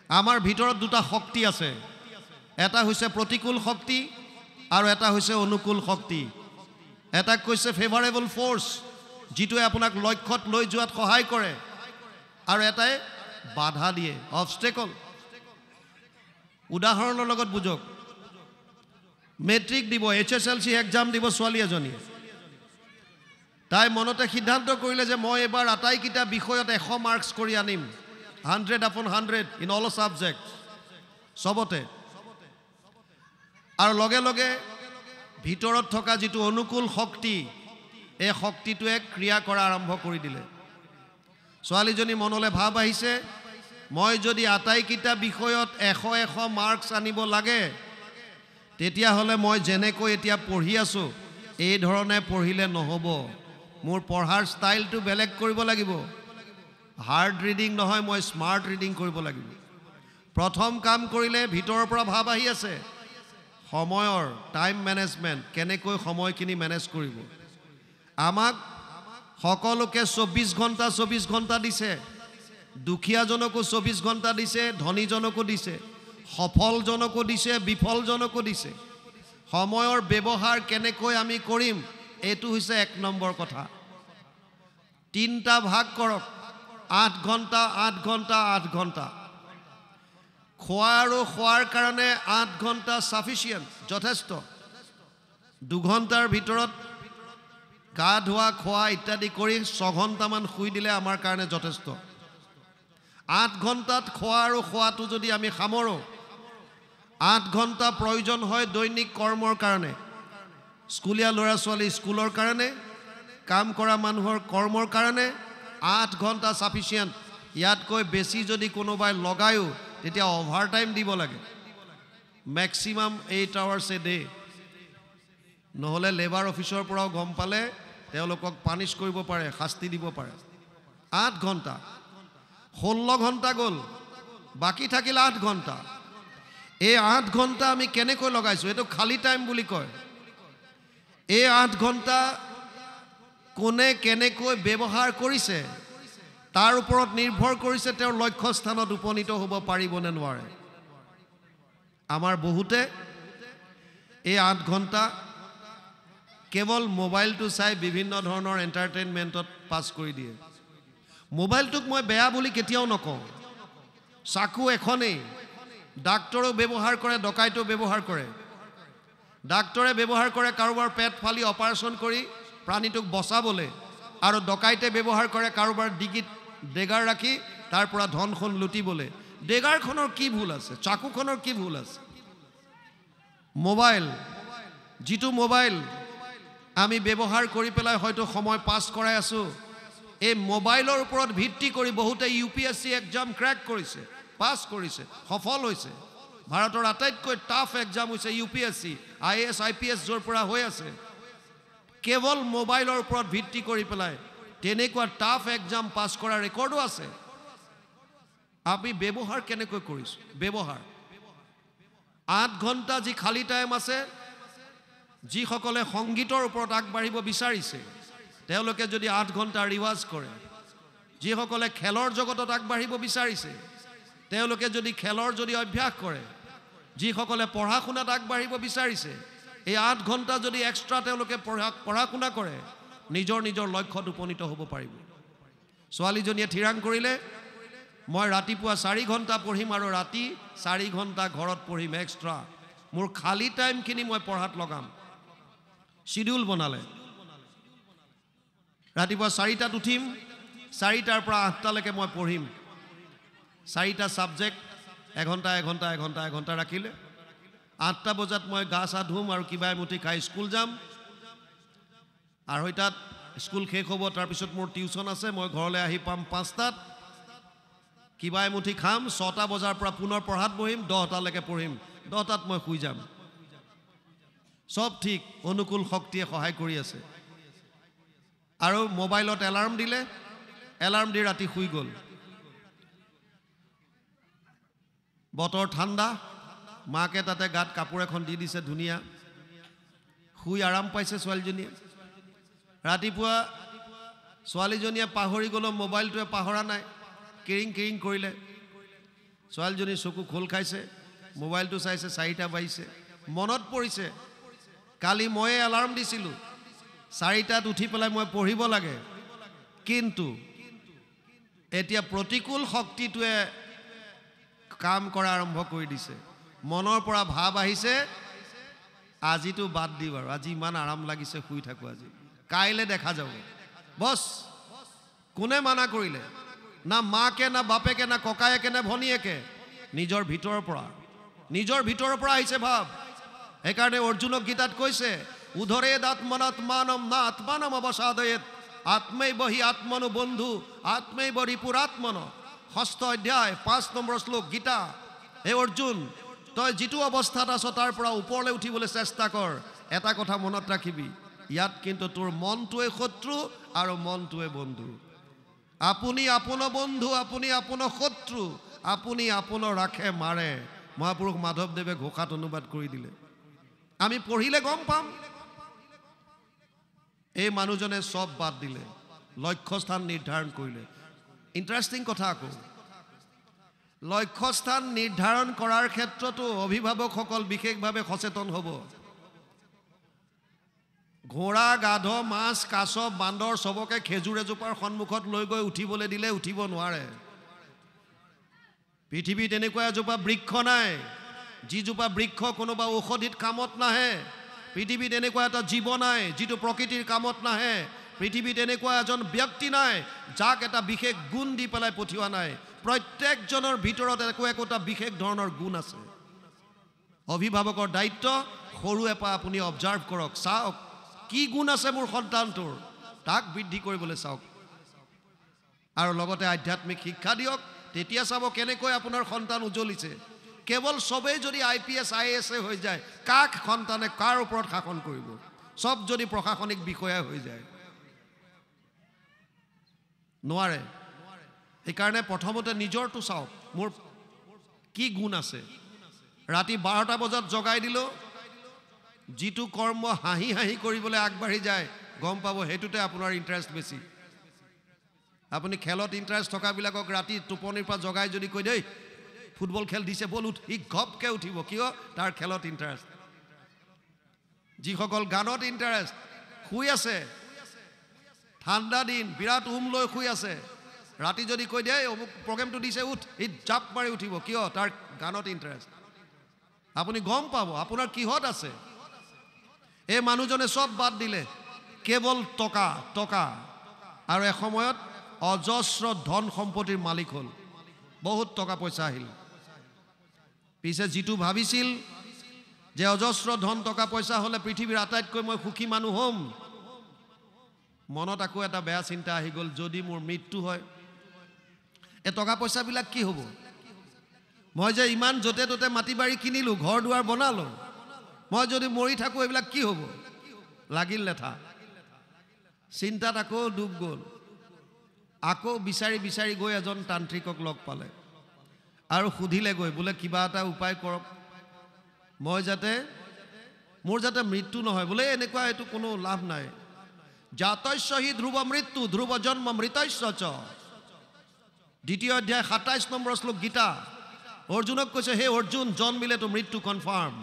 আমাৰ ভিতৰত দুটা শক্তি আছে এটা হৈছে প্ৰতিকূল শক্তি আৰু এটা হৈছে অনুকূল শক্তি এটা কৈছে ফেভাৰেবল ফোৰ্স যিটোৱে আপোনাক লক্ষ্যত লৈ যোৱাত সহায় কৰে আৰু এটাই বাধা দিয়ে অবস্টেকল উদাহৰণৰ লগত বুজক মেট্ৰিক দিব HSLC এক্সাম দিব ছোৱালী এজনী তাই মনতে সিদ্ধান্ত কৰিলে যে মই এবাৰ আটাইকিটা বিষয়ত 100 মাৰ্কস কৰি আনিম 100/100 ইন অল সাবজেক্ট সবতে আৰু লগে লগে ভিতৰত থকা যেটো অনুকূল শক্তি এই শক্তিটোৱে ক্ৰিয়া কৰা আৰম্ভ কৰি দিলে ছোৱালীজনী মনলে ভাব আহিছে মই যদি আটাইকিটা বিষয়ত 100 মাৰ্কস আনিব লাগে তেতিয়া হলে মই জেনেকৈ এতিয়া পঢ়ি আছো এই ধৰণে পঢ়িলে নহব মোৰ পঢ়াৰ ষ্টাইলটো বেলেগ কৰিব লাগিব হাৰ্ড ৰিডিং নহয় মই স্মাৰ্ট ৰিডিং কৰিব লাগিব প্ৰথম কাম কৰিলে ভিতৰৰ পৰা ভাব আহি আছে সময়ৰ টাইম ম্যানেজমেন্ট কেনেকৈ সময়খিনি ম্যানেজ কৰিব আমাক সকলোকে 24 ঘণ্টা দিছে দুখীয়াজনকো 24 ঘণ্টা দিছে ধনীজনকো দিছে সফলজনকো দিছে বিফলজনকো দিছে সময়ৰ ব্যৱহাৰ কেনেকৈ আমি কৰিম এটো হৈছে 1 নম্বৰ কথা তিনটা ভাগ কৰক 8 ঘণ্টা 8 ঘণ্টা 8 ঘণ্টা খোৱাৰ কাৰণে 8 ঘণ্টা সাফিসিয়েন্ট যথেষ্ট 2 ঘণ্টাৰ ভিতৰত গা ধোৱা খোৱা ইত্যাদি কৰি 6 ঘণ্টামান শুই দিলে আমাৰ কাৰণে যথেষ্ট 8 ঘণ্টাত খোৱাটো যদি আমি সামৰো 8 ঘণ্টা প্ৰয়োজন হয় দৈনিক কৰ্মৰ কাৰণে স্কুলীয়া ল'ৰা ছোৱালী স্কুলৰ কাৰণে কাম কৰা মানুহৰ কৰ্মৰ কাৰণে 8 ঘণ্টা সাফিসিয়েন্ট ইয়াতকৈ বেছি যদি কোনোবাই লগায়ো তেতিয়া ওভাৰটাইম দিব লাগে ম্যাক্সিমাম 8 আৱাৰ্স এ ডে নহলে লেবাৰ অফিচৰ পৰাও গম পালে তেওঁলোকক পানিশ কৰিব পাৰে শাস্তি দিব পাৰে 8 ঘণ্টা 16 ঘণ্টা গল বাকি থাকিল 8 ঘণ্টা এই 8 ঘণ্টা আমি কেনেকৈ লগাইছো এটো খালি টাইম বুলি কয় এই 8 ঘণ্টা কোনে কেনেকৈ ব্যৱহাৰ কৰিছে তাৰ ওপৰত নিৰ্ভৰ কৰিছে তেওঁৰ লক্ষ্য স্থানত উপনীত হ'ব পাৰিব নে নোৱাৰে আমাৰ বহুতে এই 8 ঘণ্টা কেৱল মোবাইলটো চাই বিভিন্ন ধৰণৰ এন্টাৰটেইনমেন্টত পাস কৰি দিয়ে মোবাইলটোক মই বেয়া বুলি কেতিয়াও নকওঁ চাকু এখনেই ডাক্তৰো ব্যৱহাৰ কৰে ডকাইতো ব্যৱহাৰ কৰে ডাক্তৰে ব্যৱহাৰ কৰে কাৰোবাৰ পেট ফালি অপাৰেচন কৰি প্ৰাণীটোক বচাবলৈ আৰু ডকাইতে ব্যৱহাৰ কৰে কাৰোবাৰ ডিগিত ডেগাৰ ৰাখি তাৰ পৰা ধনখন লুটিবলৈ ডেগাৰখনৰ কি ভুল আছে চাকুখনৰ কি ভুল আছে মোবাইল যেটো মোবাইল আমি ব্যৱহাৰ কৰি পেলাই হয়তো সময় পাস কৰাই আছো এই মোবাইলৰ ওপৰত ভিত্তি কৰি বহুতে UPSC এক্সাম ক্ৰ্যাক কৰিছে পাস কৰিছে সফল হৈছে ভাৰতৰ আটাইতকৈ টাফ এক্সাম হৈছে UPSC IAS IPS জৰ পৰা হৈ আছে কেৱল মোবাইলৰ ওপৰত ভিত্তি কৰি পেলাই তেনেকুৱা টাফ এক্সাম পাস কৰা ৰেকৰ্ডো আছে আমি ব্যৱহাৰ কেনেকৈ কৰিছো ব্যৱহাৰ 8 ঘণ্টা যি খালি টাইম আছে যি সকলে সংগীতৰ ওপৰত আগবাঢ়িব বিচাৰিছে তেওঁলোকে যদি 8 ঘণ্টা ৰিৱাজ কৰে যি সকলে খেলৰ জগতত আগবাঢ়িব বিচাৰিছে তেওঁলোকে যদি খেলৰ যদি অভ্যাস কৰে যি সকলে পঢ়া শুনাত আগবাঢ়িব বিচাৰিছে এই 8 ঘণ্টা যদি এক্সট্ৰা তেওঁলোকে পঢ়া শুনা কৰে নিজৰ লক্ষ্যত উপনীত হ'ব পাৰিব ছোৱালীজনীয়ে থিৰাং কৰিলে মই ৰাতিপুৱা 4 ঘণ্টা পঢ়িম আৰু ৰাতি 4 ঘণ্টা ঘৰত পঢ়িম এক্সট্ৰা মোৰ খালি টাইমখিনি মই পঢ়াত লগাম শিডিউল বনালে ৰাতিপুৱা 4টাত উঠিম 4টাৰ পৰা 8টালৈকে মই পঢ়িম 4টা সাবজেক্ট এঘণ্টা ৰাখিলে 8টা বজাত মই গা চা ধুম আৰু কিবা এমুঠি খাই স্কুল যাম 2:30টাত স্কুল শেষ হ'ব তাৰপিছত মোৰ টিউচন আছে মই ঘৰলৈ আহি পাম 5টাত কিবা এমুঠি খাম 6টা বজাৰ পৰা পুনৰ পঢ়াত বহিম 10টালৈকে পঢ়িম 10টাত মই শুই যাম সব ঠিক অনুকূল শক্তিয়ে সহায় কৰি আছে আৰু মোবাইলত এলাৰ্ম দিলে এলাৰ্ম দি ৰাতি শুই গ'ল বতৰ ঠাণ্ডা মাকে তাতে গাত কাপোৰ এখন দি দিছে ধুনীয়া শুই আৰাম পাইছে ছোৱালীজনীয়ে ৰাতিপুৱা ছোৱালীজনীয়ে পাহৰি গ'ল মোবাইলটোৱে পাহৰা নাই কিৰিং কিৰিং কৰিলে ছোৱালীজনীৰ চকু খোল খাইছে মোবাইলটো চাইছে 4টা বাজিছে মনত পৰিছে কালি মই এলাৰ্ম দিছিলোঁ 4টাত উঠি পেলাই মই পঢ়িব লাগে কিন্তু এতিয়া প্ৰতিকূল শক্তিটোৱে কাম কৰা আৰম্ভ কৰি দিছে মনৰ পৰা ভাব আহিছে আজিটো বাদ দিম আৰু আজি ইমান আৰাম লাগিছে শুই থাকো আজি কাইলে দেখা যাব বস কোনে মানা কৰিলে না মাকে না বাপেকে না ককায়েকে না ভনীয়েকে নিজৰ ভিতৰৰ পৰা আহিছে ভাব সেইকাৰণে অৰ্জুনক গীতাত কৈছে উধৰে আত্মনাত্মানম না আত্মানম অৱসাদয়েত আত্মৈ বহি আত্মনো বন্ধু আত্মৈ বহি পুৰাত্মন 6ষ্ঠ অধ্যায় 5 নম্বৰ শ্লোক গীতা হে অৰ্জুন তই যিটো অৱস্থাত আছ তাৰ পৰা ওপৰলৈ উঠিবলৈ চেষ্টা কৰ এটা কথা মনত ৰাখিবি ইয়াত কিন্তু তোৰ মনটোৱে শত্ৰু আৰু মনটোৱে বন্ধু আপুনি আপোন বন্ধু আপুনি আপোন শত্ৰু আপুনি আপোন ৰাখে মাৰে মহাপুৰুষ মাধৱদেৱে ঘোষাত অনুবাদ কৰি দিলে আমি পঢ়িলে গম পাম এই মানুহজনে সব বাদ দিলে লক্ষ্যস্থান নিৰ্ধাৰণ কৰিলে ইন্টাৰেষ্টিং কথা আকৌ লক্ষ্যস্থান নিৰ্ধাৰণ কৰাৰ ক্ষেত্ৰতো অভিভাৱকসকল বিশেষভাৱে সচেতন হ'ব ঘোঁৰা গাধ মাছ কাছ বান্দৰ সবকে খেজুৰ এজোপাৰ সন্মুখত লৈ গৈ উঠিবলৈ দিলে উঠিব নোৱাৰে পৃথিৱীত এনেকুৱা এজোপা বৃক্ষ নাই যিজোপা বৃক্ষ কোনোবা ঔষধিত কামত নাহে পৃথিৱীত এনেকুৱা এটা জীৱ নাই যিটো প্ৰকৃতিৰ কামত নাহে পৃথিৱীত এনেকুৱা এজন ব্যক্তি নাই যাক এটা বিশেষ গুণ দি পেলাই পঠিওৱা নাই প্ৰত্যেকজনৰ ভিতৰত একোটা বিশেষ ধৰণৰ গুণ আছে অভিভাৱকৰ দায়িত্ব সৰুৰে পৰা আপুনি অবজাৰ্ভ কৰক চাওক কি গুণ আছে মোৰ সন্তানটোৰ তাক বৃদ্ধি কৰিবলৈ চাওক আৰু লগতে আধ্যাত্মিক শিক্ষা দিয়ক তেতিয়া চাব কেনেকৈ আপোনাৰ সন্তান উজ্বলিছে কেৱল সবেই যদি IPS IAS হৈ যায় কাক সন্তানে কাৰ ওপৰত শাসন কৰিব সব যদি প্ৰশাসনিক বিষয়া হৈ যায় নোৱাৰে এইকাৰণে প্ৰথমতে নিজৰটো চাওক মোৰ কি গুণ আছে ৰাতি 12টা বজাত জগাই দিলো যিটো কৰ্ম হাঁহি হাঁহি কৰিবলৈ আগবাঢ়ি যায় গম পাব হেতুতে আপোনাৰ ইন্টাৰেষ্ট বেছি আপুনি খেলত ইন্টাৰেষ্ট থকা বিলাকক ৰাতি টোপনিৰ পৰা জগাই যদি কৈ দেই ফুটবল খেল দিছে বল উঠ ই গপকে উঠিব কিয় তাৰ খেলত ইন্টাৰেষ্ট যিসকল গানত ইন্টাৰেষ্ট শুই আছে ঠাণ্ডা দিন বিৰাট লৈ শুই আছে ৰাতি যদি কৈ দিয়ে অমুক প্ৰগ্ৰামটো দিছে উঠ ই জাপ মাৰি উঠিব কিয় তাৰ গানত ইন্টাৰেষ্ট আপুনি গম পাব আপোনাৰ কিহত আছে এই মানুহজনে সব বাদ দিলে কেৱল টকা আৰু এসময়ত অজস্ৰ ধন সম্পত্তিৰ মালিক হ'ল বহুত টকা পইচা আহিল পিছে যিটো ভাবিছিল যে অজস্ৰ ধন টকা পইচা হলে পৃথিৱীৰ আটাইতকৈ মই সুখী মানুহ হ'ম মনত আকৌ এটা বেয়া চিন্তা আহি গ'ল যদি মোৰ মৃত্যু হয় এই টকা পইচাবিলাক কি হ'ব মই যে ইমান যতে ততে মাটি বাৰী কিনিলো ঘৰ দুৱাৰ বনালো মই যদি মৰি থাকো এইবিলাক কি হ'ব লাগিল লেঠা চিন্তাত আকৌ ডুব গ'ল আকৌ বিচাৰি গৈ এজন তান্ত্ৰিকক লগ পালে আৰু সুধিলে গৈ বোলে কিবা এটা উপায় কৰক মই যাতে মোৰ যাতে মৃত্যু নহয় বোলে এনেকুৱা এটো কোনো লাভ নাই জাতস্য হি ধ্ৰুৱ মৃত্যু ধ্ৰুৱ জন্ম মৃতস্য চ দ্বিতীয় অধ্যায় 27 নম্বৰ শ্লোক গীতা অৰ্জুনক কৈছে হে অৰ্জুন জন্মিলে তো মৃত্যু কনফাৰ্ম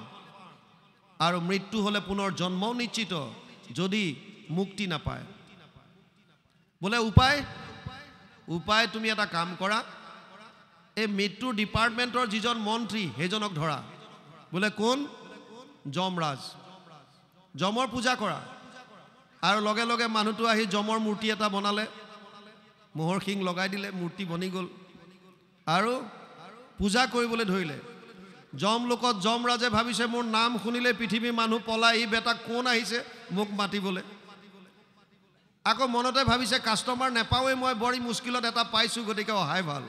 আৰু মৃত্যু হলে পুনৰ জন্মও নিশ্চিত যদি মুক্তি নাপায় বোলে উপায় তুমি এটা কাম কৰা এই মৃত্যুৰ ডিপাৰ্টমেণ্টৰ যিজন মন্ত্ৰী হেজনক ধৰা বোলে কোন যমৰাজ যমৰ পূজা কৰা আৰু লগে লগে মানুহটো আহি যমৰ মূৰ্তি এটা বনালে মোহৰ সিং লগাই দিলে মূৰ্তি বনি গ'ল আৰু পূজা কৰিবলৈ ধৰিলে যম লোকত যমৰাজে ভাবিছে মোৰ নাম শুনিলে পৃথিৱীৰ মানুহ পলাই ই বেটা কোন আহিছে মোক মাতিবলৈ আকৌ মনতে ভাবিছে কাষ্টমাৰ নেপাওঁৱে মই বড়ি মুস্কিলত এটা পাইছোঁ গতিকে অহাই ভাল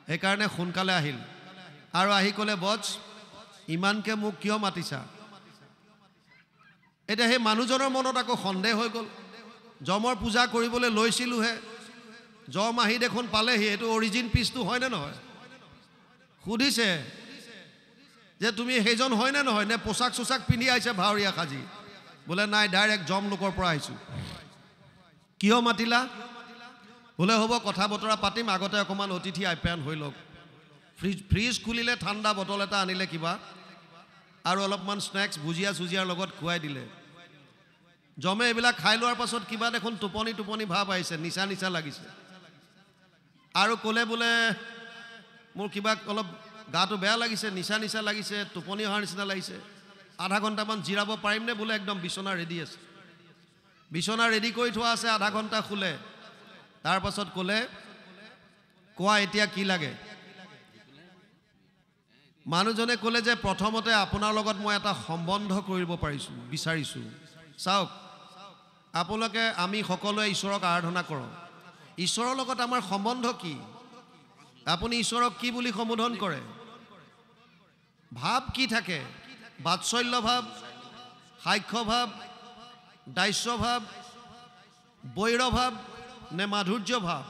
সেইকাৰণে সোনকালে আহিল আৰু আহি ক'লে বছ ইমানকে মোক কিয় মাতিছা এতিয়া সেই মানুহজনৰ মনত আকৌ সন্দেহ হৈ গ'ল যমৰ পূজা কৰিবলৈ লৈছিলোঁহে যম আহি দেখোন পালেহি এইটো অৰিজিন পিচটো হয়নে নহয় সুধিছে যে তুমি সেইজন হয়নে নহয় নে পোচাক চোচাক পিন্ধি আহিছে ভাৱৰীয়া সাজি বোলে নাই ডাইৰেক্ট যম লোকৰ পৰা আহিছোঁ কিয় মাতিলা বোলে হ'ব কথা বতৰা পাতিম আগতে অকণমান অতিথি আপ্যায়ন হৈ লওক ফ্ৰিজ খুলিলে ঠাণ্ডা বটল এটা আনিলে কিবা আৰু অলপমান স্নেক্স ভুজিয়া চুজিয়াৰ লগত খুৱাই দিলে যমে এইবিলাক খাই লোৱাৰ পাছত কিবা দেখোন টোপনি টোপনি ভাৱ আহিছে নিচা নিচা লাগিছে আৰু ক'লে বোলে মোৰ কিবা অলপ গাটো বেয়া লাগিছে নিচা নিচা লাগিছে টোপনি অহাৰ নিচিনা লাগিছে আধা ঘণ্টামান জিৰাব পাৰিমনে বোলে একদম বিচনা ৰেডি আছে বিচনা ৰেডি কৰি থোৱা আছে আধা ঘণ্টা শুলে তাৰ পাছত ক'লে কোৱা এতিয়া কি লাগে মানুহজনে ক'লে যে প্ৰথমতে আপোনাৰ লগত মই এটা সম্বন্ধ কৰিব বিচাৰিছোঁ চাওক আপোনালোকে আমি সকলোৱে ঈশ্বৰক আৰাধনা কৰোঁ ঈশ্বৰৰ লগত আমাৰ সম্বন্ধ কি আপুনি ঈশ্বৰক কি বুলি সম্বোধন কৰে ভাৱ কি থাকে বাৎসল্য ভাৱ সাক্ষ্য ভাৱ দাস্য ভাৱ বৈৰ ভাৱ নে মাধুৰ্য ভাৱ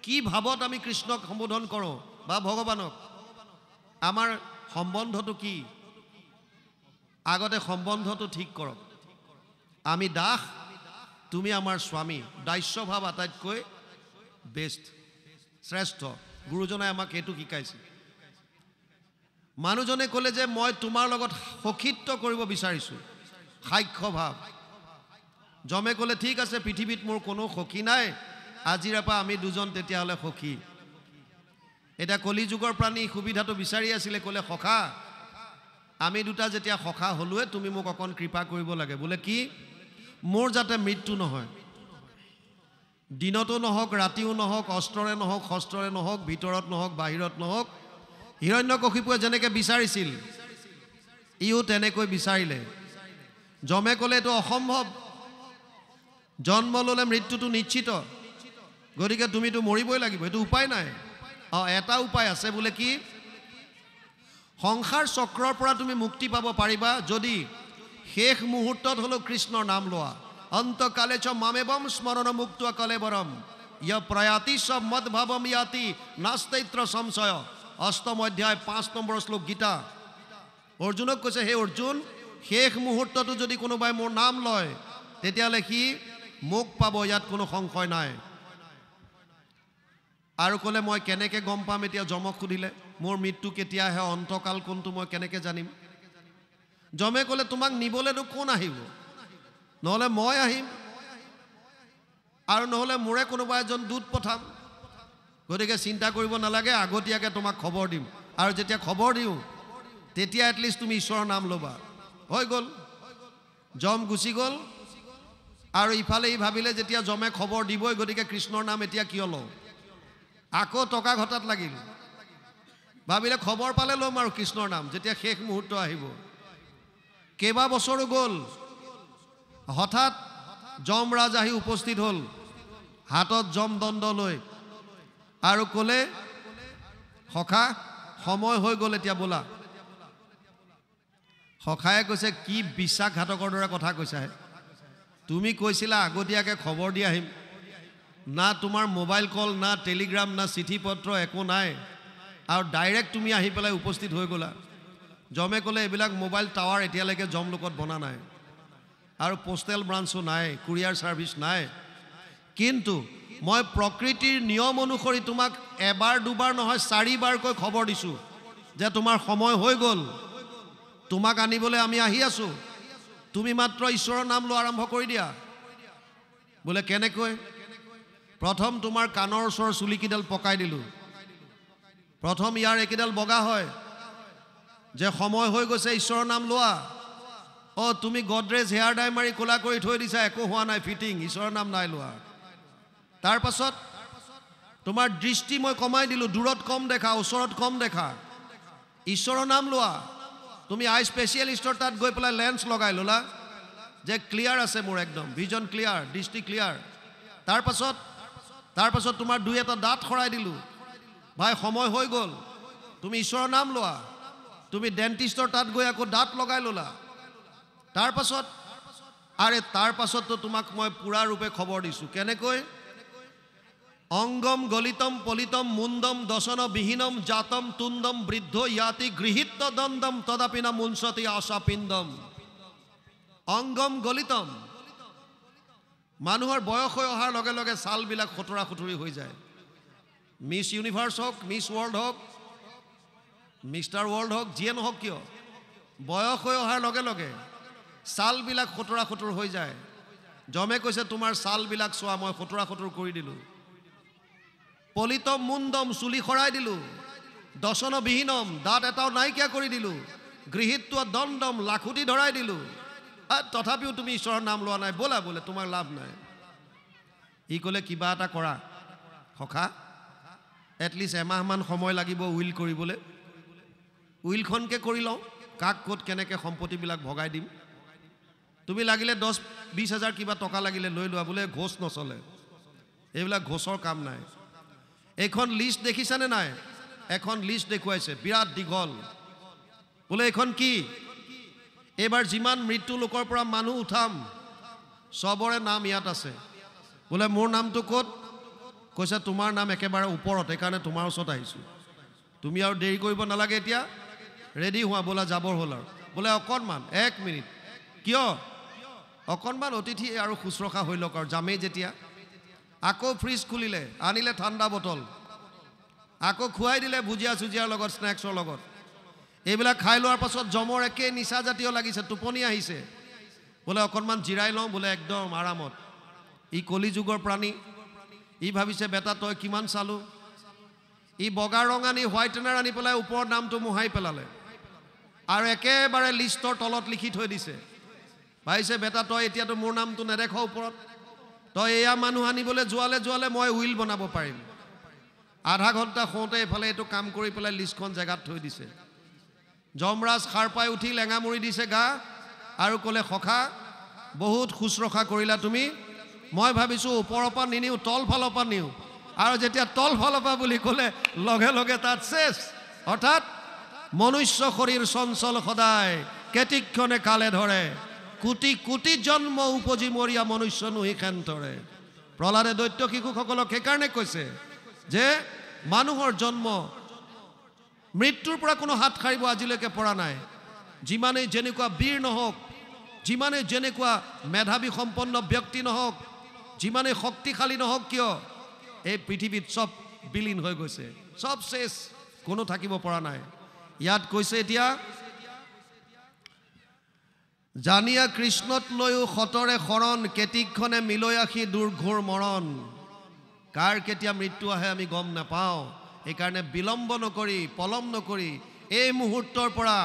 কি ভাৱত আমি কৃষ্ণক সম্বোধন কৰোঁ বা ভগৱানক আমাৰ সম্বন্ধটো কি আগতে সম্বন্ধটো ঠিক কৰক আমি দাস তুমি আমাৰ স্বামী দাস্য ভাৱ আটাইতকৈ বেষ্ট শ্ৰেষ্ঠ গুৰুজনাই আমাক এইটো শিকাইছে মানুহজনে ক'লে যে মই তোমাৰ লগত সখীত্ব কৰিব বিচাৰিছোঁ সাক্ষ্য ভাৱ যমে ক'লে ঠিক আছে পৃথিৱীত মোৰ কোনো সখী নাই আজিৰ পৰা আমি দুজন তেতিয়াহ'লে সখী এটা কলিযুগৰ প্ৰাণী সুবিধাটো বিচাৰি আছিলে ক'লে সখা আমি দুটা যেতিয়া সখা হ'লোৱে তুমি মোক অকণ কৃপা কৰিব লাগে বোলে কি মোৰ যাতে মৃত্যু নহয় দিনতো নহওক ৰাতিও নহওক অস্ত্ৰৰে নহওক শস্ত্ৰৰে নহওক ভিতৰত নহওক বাহিৰত নহওক হিৰণ্যকশিপুৱে যেনেকৈ বিচাৰিছিল ইও তেনেকৈ বিচাৰিলে যমে ক'লে এইটো অসম্ভৱ জন্ম ল'লে মৃত্যুটো নিশ্চিত গতিকে তুমিতো মৰিবই লাগিব এইটো উপায় নাই এটা উপায় আছে বোলে কি সংসাৰ চক্ৰৰ পৰা তুমি মুক্তি পাব পাৰিবা যদি শেষ মুহূৰ্তত হ'লেও কৃষ্ণৰ নাম লোৱা অন্তকালে চ মামেবম স্মৰণ মুক্ত কলেবৰম ইয় প্ৰয়াতি চ মদভাৱম ইয়াতি নাস্তৈত্ৰ সংশয় অষ্টম অধ্যায় 5 নম্বৰ শ্লোক গীতা অৰ্জুনক কৈছে হে অৰ্জুন শেষ মুহূৰ্ততো যদি কোনোবাই মোৰ নাম লয় তেতিয়াহ'লে সি মোক পাব ইয়াত কোনো সংশয় নাই আৰু ক'লে মই কেনেকৈ গম পাম এতিয়া যমক সুধিলে মোৰ মৃত্যু কেতিয়া আহে অন্তকাল কোনটো মই কেনেকৈ জানিম যমে ক'লে তোমাক নিবলৈতো কোন আহিব নহ'লে মই আহিম আৰু নহ'লে মোৰে কোনোবা এজন দূত পঠাম গতিকে চিন্তা কৰিব নালাগে আগতীয়াকৈ তোমাক খবৰ দিম আৰু যেতিয়া খবৰ দিওঁ তেতিয়া এটলিষ্ট তুমি ঈশ্বৰৰ নাম ল'বা হৈ গ'ল যম গুচি গ'ল আৰু ইফালে ই ভাবিলে যেতিয়া যমে খবৰ দিবই গতিকে কৃষ্ণৰ নাম এতিয়া কিয় লওঁ আকৌ টকা ঘটাত লাগিল ভাবিলে খবৰ পালে ল'ম আৰু কৃষ্ণৰ নাম যেতিয়া শেষ মুহূৰ্ত আহিব কেইবা বছৰো গ'ল হঠাৎ যমৰাজ আহি উপস্থিত হ'ল হাতত যমদণ্ড লৈ আৰু ক'লে সখা সময় হৈ গ'ল এতিয়া বোলা সখায়ে কৈছে কি বিশ্বাসঘাতকৰ দৰে কথা কৈছাহে তুমি কৈছিলা আগতীয়াকৈ খবৰ দি আহিম না তোমাৰ মোবাইল কল না টেলিগ্ৰাম না চিঠি পত্ৰ একো নাই আৰু ডাইৰেক্ট তুমি আহি পেলাই উপস্থিত হৈ গ'লা যমে ক'লে এইবিলাক মোবাইল টাৱাৰ এতিয়ালৈকে যমলোকত বনা নাই আৰু পোষ্টেল ব্ৰাঞ্চো নাই কুৰিয়াৰ ছাৰ্ভিচ নাই কিন্তু মই প্ৰকৃতিৰ নিয়ম অনুসৰি তোমাক এবাৰ দুবাৰ নহয় 4 বাৰকৈ খবৰ দিছোঁ যে তোমাৰ সময় হৈ গ'ল তোমাক আনিবলৈ আমি আহি আছোঁ তুমি মাত্ৰ ঈশ্বৰৰ নাম লোৱা আৰম্ভ কৰি দিয়া বোলে কেনেকৈ প্ৰথম তোমাৰ কাণৰ ওচৰৰ চুলিকেইডাল পকাই দিলোঁ প্ৰথম ইয়াৰ একেডাল বগা হয় যে সময় হৈ গৈছে ঈশ্বৰৰ নাম লোৱা তুমি গডৰেজ হেয়াৰ ডাই মাৰি কোলা কৰি থৈ দিছা একো হোৱা নাই ফিটিং ঈশ্বৰৰ নাম নাই লোৱা তাৰ পাছত তোমাৰ দৃষ্টি মই কমাই দিলোঁ, দূৰত কম দেখা, ওচৰত কম দেখা। ঈশ্বৰৰ নাম লোৱা। তুমি আই স্পেচিয়েলিষ্টৰ তাত গৈ পেলাই লেন্স লগাই ল'লা যে ক্লিয়াৰ আছে, মোৰ একদম ভিজন ক্লিয়াৰ, দৃষ্টি ক্লিয়াৰ। তাৰ পাছত তোমাৰ দুই এটা দাঁত সৰাই দিলোঁ, ভাই সময় হৈ গ'ল, তুমি ঈশ্বৰৰ নাম লোৱা। তুমি ডেণ্টিষ্টৰ তাত গৈ আকৌ দাঁত লগাই ল'লা। তাৰ পাছততো তোমাক মই পুৰা ৰূপে খবৰ দিছোঁ। কেনেকৈ? অংগম গলিতম পলিতম মুণ্ডম দশন বিহীনম জাতম তুণ্ডম বৃদ্ধ ইয়াতি গৃহীত দণ্ডম তদাপিনা মুঞ্চতি আশাপিণ্ডম। অংগম গলিতম, মানুহৰ বয়স হৈ অহাৰ লগে লগে ছালবিলাক খুতৰা খুতুৰি হৈ যায়। মিছ ইউনিভাৰ্চ হওক, মিছ ৱৰ্ল্ড হওক, মিষ্টাৰ ৱৰ্ল্ড হওক, যিয়ে নহওক কিয়, বয়স হৈ অহাৰ লগে লগে ছালবিলাক খুতৰা খুতুৰ হৈ যায়। যমে কৈছে তোমাৰ ছালবিলাক চোৱা, মই খুতৰা খুতুৰ কৰি দিলোঁ। পলিতম মুণ্ডম, চুলি সৰাই দিলোঁ। দশন বিহীনম, দাঁত এটাও নাইকিয়া কৰি দিলোঁ। গৃহীত্ব দণ্ডম, লাখুটি ধৰাই দিলোঁ। তথাপিও তুমি ঈশ্বৰৰ নাম লোৱা নাই, ব'লা বোলে, তোমাৰ লাভ নাই। ই ক'লে কিবা এটা কৰা সখা, এটলিষ্ট এমাহমান সময় লাগিব উইল কৰিবলৈ। উইলখনকে কৰি লওঁ, কাক ক'ত কেনেকৈ সম্পত্তিবিলাক ভগাই দিম। তুমি লাগিলে 10-20 হাজাৰ কিবা টকা লাগিলে লৈ লোৱা, বোলে ঘোষ নচলে, এইবিলাক ঘোষৰ কাম নাই। এইখন লিষ্ট দেখিছানে নাই? এখন লিষ্ট দেখুৱাইছে বিৰাট দীঘল। বোলে এইখন কি? এইবাৰ যিমান মৃত্যু লোকৰ পৰা মানুহ উঠাম চবৰে নাম ইয়াত আছে। বোলে মোৰ নামটো ক'ত? কৈছে তোমাৰ নাম একেবাৰে ওপৰত, সেইকাৰণে তোমাৰ ওচৰত আহিছোঁ। তুমি আৰু দেৰি কৰিব নালাগে, এতিয়া ৰেডি হোৱা, বোলা যাবৰ হ'ল আৰু। বোলে অকণমান 1 মিনিট। কিয়? অকণমান অতিথি আৰু শুশ্ৰূষা হৈ লওক আৰু, যামেই যেতিয়া। আকৌ ফ্ৰিজ খুলিলে, আনিলে ঠাণ্ডা বটল, আকৌ খুৱাই দিলে ভুজিয়া চুজিয়াৰ লগত, স্নেক্সৰ লগত। এইবিলাক খাই লোৱাৰ পাছত জমৰ একে নিচাজাতীয় লাগিছে, টোপনি আহিছে। বোলে অকণমান জিৰাই লওঁ, বোলে একদম আৰামত। ই কলিযুগৰ প্ৰাণী, ই ভাবিছে বেটা তই কিমান চালোঁ। ই বগা ৰং আনি হোৱাইটেনাৰ আনি পেলাই ওপৰৰ নামটো মোহাই পেলালে আৰু একেবাৰে লিষ্টৰ তলত লিখি থৈ দিছে। ভাবিছে বেটা তই এতিয়াতো মোৰ নামটো নেদেখ ওপৰত, তই এয়া মানুহ আনিবলৈ যোৱালে মই উইল বনাব পাৰিম। আধা ঘণ্টা শুওঁতে এইফালে এইটো কাম কৰি পেলাই লিষ্টখন জেগাত থৈ দিছে। যমৰাজ সাৰ পাই উঠি লেঙামুৰি দিছে গা আৰু ক'লে সখা বহুত শুশ্ৰূষা কৰিলা তুমি, মই ভাবিছোঁ ওপৰৰ পৰা নিনিওঁ, তল ফালৰ পৰা নিওঁ। আৰু যেতিয়া তল ফালৰ পৰা বুলি ক'লে লগে লগে তাত চেচ। অৰ্থাৎ মনুষ্য শৰীৰ চঞ্চল সদায়, কেতিক্ষণে কালে ধৰে, কোটি কোটি জন্ম উপজি মৰিয়া মনুষ্য নুহি খেন্তৰে। প্ৰহ্লাদে দৈত্য শিশুসকলক সেইকাৰণে কৈছে যে মানুহৰ জন্ম মৃত্যুৰ পৰা কোনো হাত সাৰিব আজিলৈকে পৰা নাই। যিমানেই যেনেকুৱা বীৰ নহওক, যিমানেই যেনেকুৱা মেধাৱী সম্পন্ন ব্যক্তি নহওক, যিমানেই শক্তিশালী নহওক কিয়, এই পৃথিৱীত চব বিলীন হৈ গৈছে, চব শেষ, কোনো থাকিব পৰা নাই। ইয়াত কৈছে এতিয়া জানিয়া কৃষ্ণত লৈও সতৰে শৰণ, কেতিক্ষণে মিলৈ আহি দুৰ্ঘোৰ মৰণ। কাৰ কেতিয়া মৃত্যু আহে আমি গম নাপাওঁ, সেইকাৰণে বিলম্ব নকৰি, পলম নকৰি এই মুহূৰ্তৰ পৰা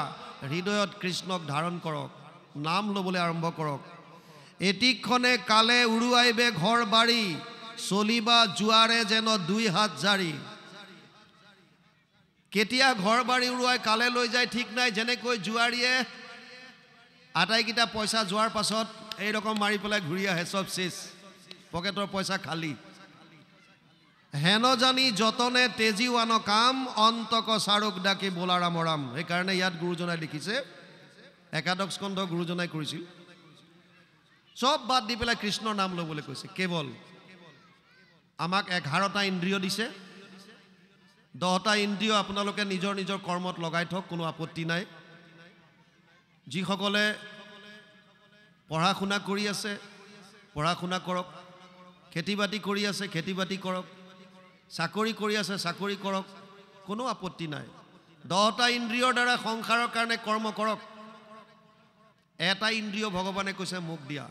হৃদয়ত কৃষ্ণক ধাৰণ কৰক, নাম ল'বলৈ আৰম্ভ কৰক। এতিক্ষণে কালে উৰুৱাইবে ঘৰ বাৰী, চলিবা জোৱাৰে যেন 2 হাত জাৰি। কেতিয়া ঘৰ বাৰী উৰুৱাই কালে লৈ যায় ঠিক নাই। যেনেকৈ জোৱাৰীয়ে আটাইকেইটা পইচা যোৱাৰ পাছত এই ৰকম মাৰি পেলাই ঘূৰি আহে, চব শেষ, পকেটৰ পইচা খালী। হেন জানি যতনে তেজিৱান কাম, অন্তক চাৰুক ডাকি বোলাৰাম ৰাম। সেইকাৰণে ইয়াত গুৰুজনাই লিখিছে, একাদশ স্কন্ধ গুৰুজনাই কৰিছিল, চব বাদ দি পেলাই কৃষ্ণৰ নাম ল'বলৈ কৈছে। কেৱল আমাক 11টা ইন্দ্ৰিয় দিছে, 10টা ইন্দ্ৰিয় আপোনালোকে নিজৰ নিজৰ কৰ্মত লগাই থওক, কোনো আপত্তি নাই। যিসকলে পঢ়া শুনা কৰি আছে পঢ়া শুনা কৰক, খেতি বাতি কৰি আছে খেতি বাতি কৰক, চাকৰি কৰি আছে চাকৰি কৰক, কোনো আপত্তি নাই। 10টা ইন্দ্ৰিয়ৰ দ্বাৰা সংসাৰৰ কাৰণে কৰ্ম কৰক। এটা ইন্দ্ৰিয় ভগৱানে কৈছে মোক দিয়া,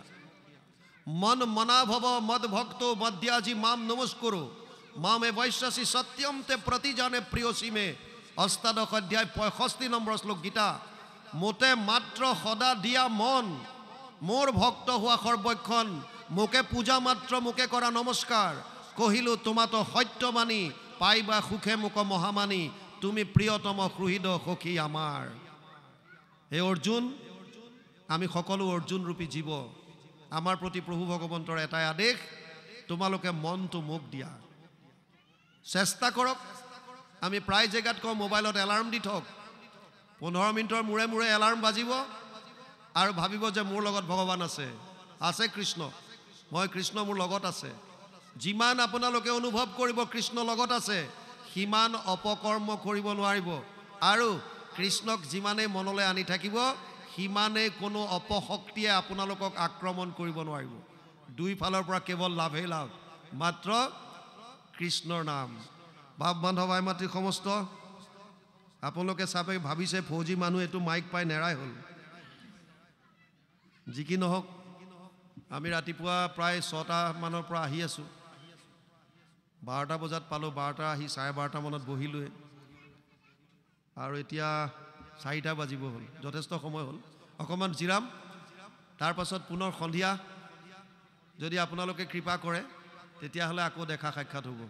মন মনা ভৱ মদ ভক্ত মধ্যাজি মাম নমস্কৰো, মামে বৈশ্বাসী সত্যম তে প্ৰতি জানে প্ৰিয়সী মে। অষ্টাদশ অধ্যায় 65 নম্বৰ শ্লোক গীতা। মোতে মাত্ৰ সদা দিয়া মন, মোৰ ভক্ত হোৱা সৰ্বক্ষণ, মোকে পূজা মাত্ৰ, মোকে কৰা নমস্কাৰ, কহিলো তোমাতো সত্য মানি পাইবা সুখে মুখ মহামানী তুমি প্ৰিয়তম সুহৃদ সখী আমাৰ হে অৰ্জুন আমি সকলো অৰ্জুন ৰূপী জীৱ আমাৰ প্ৰতি প্ৰভু ভগৱন্তৰ এটাই আদেশ তোমালোকে মনটো মুখ দিয়া চেষ্টা কৰক আমি প্ৰায় জেগাত কওঁ মোবাইলত এলাৰ্ম দি থওক 15 মিনিটৰ মূৰে মূৰে এলাৰ্ম বাজিব আৰু ভাবিব যে মোৰ লগত ভগৱান আছে আছে কৃষ্ণ মই কৃষ্ণ মোৰ লগত আছে যিমান আপোনালোকে অনুভৱ কৰিব কৃষ্ণ লগত আছে সিমান অপকৰ্ম কৰিব নোৱাৰিব আৰু কৃষ্ণক যিমানে মনলৈ আনি থাকিব সিমানে কোনো অপশক্তিয়ে আপোনালোকক আক্ৰমণ কৰিব নোৱাৰিব দুই ফালৰ পৰা কেৱল লাভে লাভ মাত্ৰ কৃষ্ণৰ নাম ভাৱ বান্ধৱ ভাই মাতৃ সমস্ত আপোনালোকে চাবে ভাবিছে ফৌজি মানুহ এইটো মাইক পাই নেৰাই হ'ল যি কি নহওক আমি ৰাতিপুৱা প্ৰায় 6টা মানৰ পৰা আহি আছোঁ 12টা বজাত পালোঁ 12টা আহি 12:30 মানত বহিলোৱে আৰু এতিয়া 4টা বাজিব হ'ল যথেষ্ট সময় হ'ল অকণমান জিৰাম তাৰ পাছত পুনৰ সন্ধিয়া যদি আপোনালোকে কৃপা কৰে তেতিয়াহ'লে আকৌ দেখা সাক্ষাৎ হ'ব